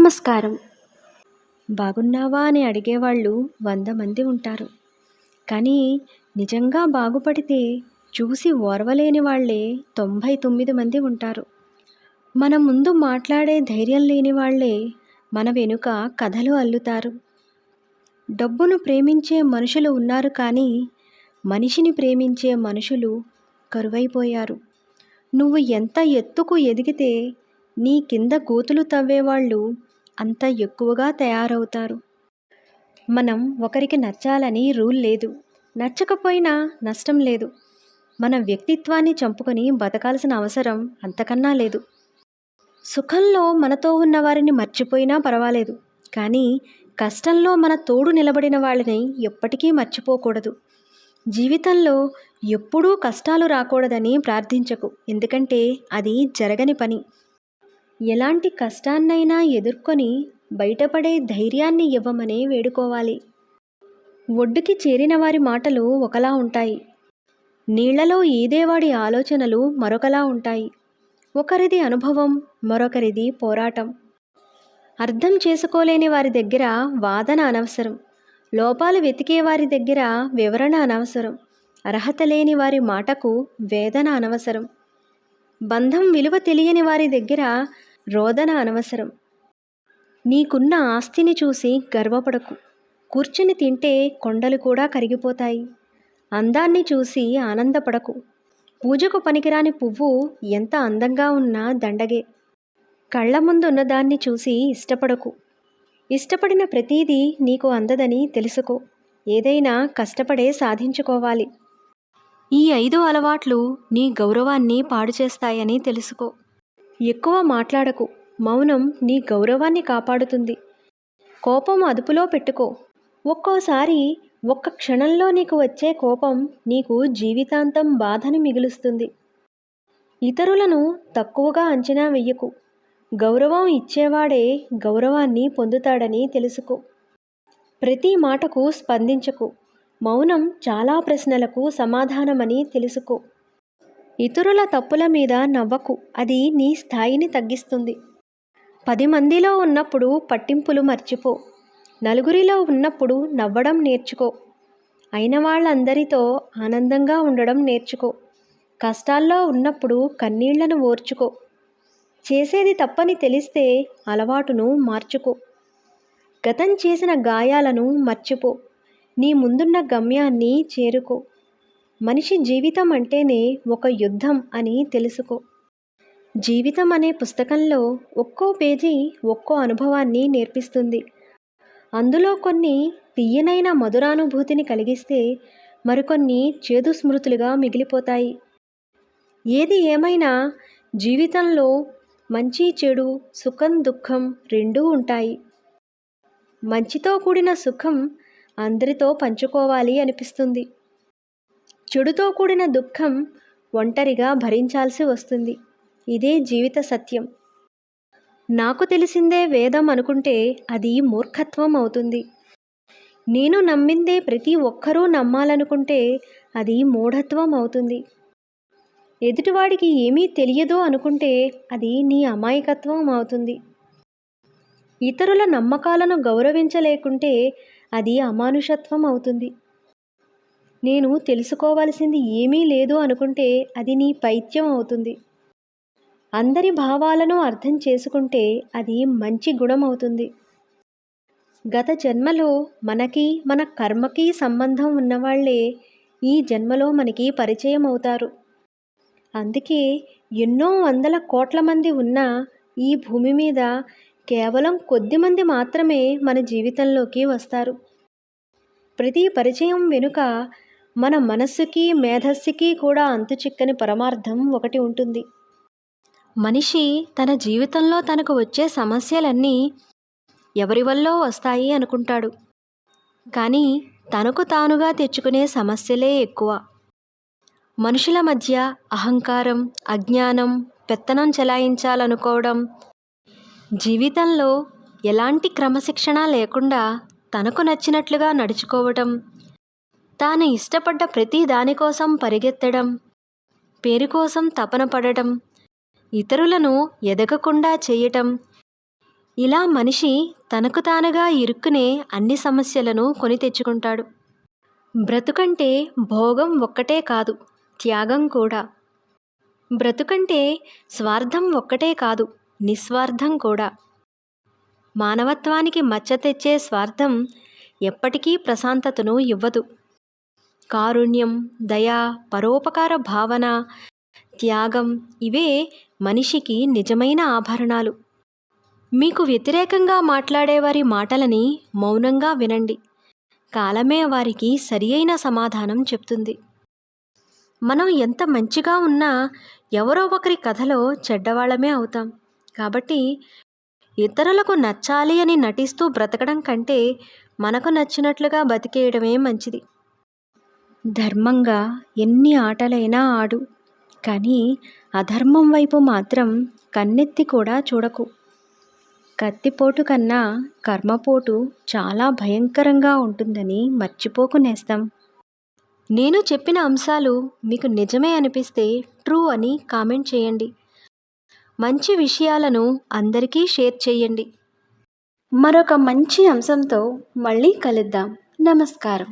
నమస్కారం. బాగున్నావా అని అడిగేవాళ్ళు 100 మంది ఉంటారు. కానీ నిజంగా బాగుపడితే చూసి ఓర్వలేని వాళ్ళే 99 మంది ఉంటారు. మన ముందు మాట్లాడే ధైర్యం లేని వాళ్ళే మన వెనుక కథలు అల్లుతారు. డబ్బును ప్రేమించే మనుషులు ఉన్నారు, కానీ మనిషిని ప్రేమించే మనుషులు కరువైపోయారు. నువ్వు ఎంత ఎత్తుకు ఎదిగితే నీ కింద గోతులు తవ్వేవాళ్ళు అంత ఎక్కువగా తయారవుతారు. మనం ఒకరికి నచ్చాలని రూల్ లేదు. నచ్చకపోయినా నష్టం లేదు. మన వ్యక్తిత్వాన్ని చంపుకొని బతకాల్సిన అవసరం అంతకన్నా లేదు. సుఖంలో మనతో ఉన్న వారిని మర్చిపోయినా పర్వాలేదు, కానీ కష్టంలో మన తోడు నిలబడిన వాళ్ళని ఎప్పటికీ మర్చిపోకూడదు. జీవితంలో ఎప్పుడూ కష్టాలు రాకూడదని ప్రార్థించకు, ఎందుకంటే అది జరగని పని. ఎలాంటి కష్టాన్నైనా ఎదుర్కొని బయటపడే ధైర్యాన్ని ఇవ్వమని వేడుకోవాలి. ఒడ్డుకి చేరిన వారి మాటలు ఒకలా ఉంటాయి. నీళ్లలో ఈదేవాడి ఆలోచనలు మరొకలా ఉంటాయి. ఒకరిది అనుభవం, మరొకరిది పోరాటం. అర్థం చేసుకోలేని వారి దగ్గర వాదన అనవసరం. లోపాలు వెతికే వారి దగ్గర వివరణ అనవసరం. అర్హత లేని వారి మాటకు వేదన అనవసరం. బంధం విలువ తెలియని వారి దగ్గర రోదన అనవసరం. నీకున్న ఆస్తిని చూసి గర్వపడకు. కూర్చుని తింటే కొండలు కూడా కరిగిపోతాయి. అందాన్ని చూసి ఆనందపడకు. పూజకు పనికిరాని పువ్వు ఎంత అందంగా ఉన్నా దండగే. కళ్ళ ముందు ఉన్నదాన్ని చూసి ఇష్టపడకు. ఇష్టపడిన ప్రతీదీ నీకు అందదని తెలుసుకో. ఏదైనా కష్టపడే సాధించుకోవాలి. ఈ 5 అలవాట్లు నీ గౌరవాన్ని పాడు చేస్తాయని తెలుసుకో. ఎక్కువ మాట్లాడకు. మౌనం నీ గౌరవాన్ని కాపాడుతుంది. కోపం అదుపులో పెట్టుకో. ఒక్కోసారి ఒక్క క్షణంలో నీకు వచ్చే కోపం నీకు జీవితాంతం బాధని మిగులుస్తుంది. ఇతరులను తక్కువగా అంచనా వెయ్యకు. గౌరవం ఇచ్చేవాడే గౌరవాన్ని పొందుతాడని తెలుసుకో. ప్రతి మాటకు స్పందించకు. మౌనం చాలా ప్రశ్నలకు సమాధానమని తెలుసుకో. ఇతరుల తప్పుల మీద నవ్వకు. అది నీ స్థాయిని తగ్గిస్తుంది. 10 మందిలో ఉన్నప్పుడు పట్టింపులు మర్చిపో. నలుగురిలో ఉన్నప్పుడు నవ్వడం నేర్చుకో. అయిన వాళ్ళందరితో ఆనందంగా ఉండడం నేర్చుకో. కష్టాల్లో ఉన్నప్పుడు కన్నీళ్లను ఓర్చుకో. చేసేది తప్పని తెలిస్తే అలవాటును మార్చుకో. గతం చేసిన గాయాలను మర్చిపో. నీ ముందున్న గమ్యాన్ని చేరుకో. మనిషి జీవితం అంటేనే ఒక యుద్ధం అని తెలుసుకో. జీవితం అనే పుస్తకంలో ఒక్కో పేజీ ఒక్కో అనుభవాన్ని నేర్పిస్తుంది. అందులో కొన్ని తీయనైన మధురానుభూతిని కలిగిస్తే మరికొన్ని చేదు స్మృతులుగా మిగిలిపోతాయి. ఏది ఏమైనా జీవితంలో మంచి చెడు, సుఖం దుఃఖం రెండూ ఉంటాయి. మంచితో కూడిన సుఖం అందరితో పంచుకోవాలి అనిపిస్తుంది. చెడుతో కూడిన దుఃఖం ఒంటరిగా భరించాల్సి వస్తుంది. ఇదే జీవిత సత్యం. నాకు తెలిసిందే వేదం అనుకుంటే అది మూర్ఖత్వం అవుతుంది. నేను నమ్మిందే ప్రతి ఒక్కరూ నమ్మాలనుకుంటే అది మూఢత్వం అవుతుంది. ఎదుటివాడికి ఏమీ తెలియదు అనుకుంటే అది నీ అమాయకత్వం అవుతుంది. ఇతరుల నమ్మకాలను గౌరవించలేకుంటే అది అమానుషత్వం అవుతుంది. నేను తెలుసుకోవాల్సింది ఏమీ లేదు అనుకుంటే అది నీ పైత్యం అవుతుంది. అందరి భావాలను అర్థం చేసుకుంటే అది మంచి గుణం అవుతుంది. గత జన్మలో మనకి మన కర్మకి సంబంధం ఉన్నవాళ్లే ఈ జన్మలో మనకి పరిచయం అవుతారు. అందుకే ఎన్నో వందల కోట్ల మంది ఉన్న ఈ భూమి మీద కేవలం కొద్దిమంది మాత్రమే మన జీవితంలోకి వస్తారు. ప్రతి పరిచయం వెనుక మన మనస్సుకి మేధస్సుకి కూడా అంతుచిక్కని పరమార్థం ఒకటి ఉంటుంది. మనిషి తన జీవితంలో తనకు వచ్చే సమస్యలన్నీ ఎవరి వల్లో వస్తాయి అనుకుంటాడు, కానీ తనకు తానుగా తెచ్చుకునే సమస్యలే ఎక్కువ. మనుషుల మధ్య అహంకారం, అజ్ఞానం, పెత్తనం చెలాయించాలనుకోవడం, జీవితంలో ఎలాంటి క్రమశిక్షణ లేకుండా తనకు నచ్చినట్లుగా నడుచుకోవటం, తాను ఇష్టపడ్డ ప్రతి దానికోసం పరిగెత్తడం, పేరు కోసం తపన పడటం, ఇతరులను ఎదగకుండా చేయటం, ఇలా మనిషి తనకు తానుగా ఇరుక్కునే అన్ని సమస్యలను కొని తెచ్చుకుంటాడు. బ్రతుకంటే భోగం ఒక్కటే కాదు, త్యాగం కూడా. బ్రతుకంటే స్వార్థం ఒక్కటే కాదు, నిస్వార్థం కూడా. మానవత్వానికి మచ్చ తెచ్చే స్వార్థం ఎప్పటికీ ప్రశాంతతను ఇవ్వదు. కారుణ్యం, దయ, పరోపకార భావన, త్యాగం ఇవే మనిషికి నిజమైన ఆభరణాలు. మీకు వ్యతిరేకంగా మాట్లాడేవారి మాటలని మౌనంగా వినండి. కాలమే వారికి సరియైన సమాధానం చెప్తుంది. మనం ఎంత మంచిగా ఉన్నా ఎవరో ఒకరి కథలో చెడ్డవాళ్ళమే అవుతాం. కాబట్టి ఇతరులకు నచ్చాలి అని నటిస్తూ బ్రతకడం కంటే మనకు నచ్చినట్లుగా బతికేయడమే మంచిది. ధర్మంగా ఎన్ని ఆటలైనా ఆడు, కానీ అధర్మం వైపు మాత్రం కన్నెత్తి కూడా చూడకు. కత్తిపోటు కన్నా కర్మపోటు చాలా భయంకరంగా ఉంటుందని మర్చిపోకు నేస్తం. నేను చెప్పిన అంశాలు మీకు నిజమే అనిపిస్తే ట్రూ అని కామెంట్ చేయండి. మంచి విషయాలను అందరికీ షేర్ చేయండి. మరొక మంచి అంశంతో మళ్ళీ కలుద్దాం. నమస్కారం.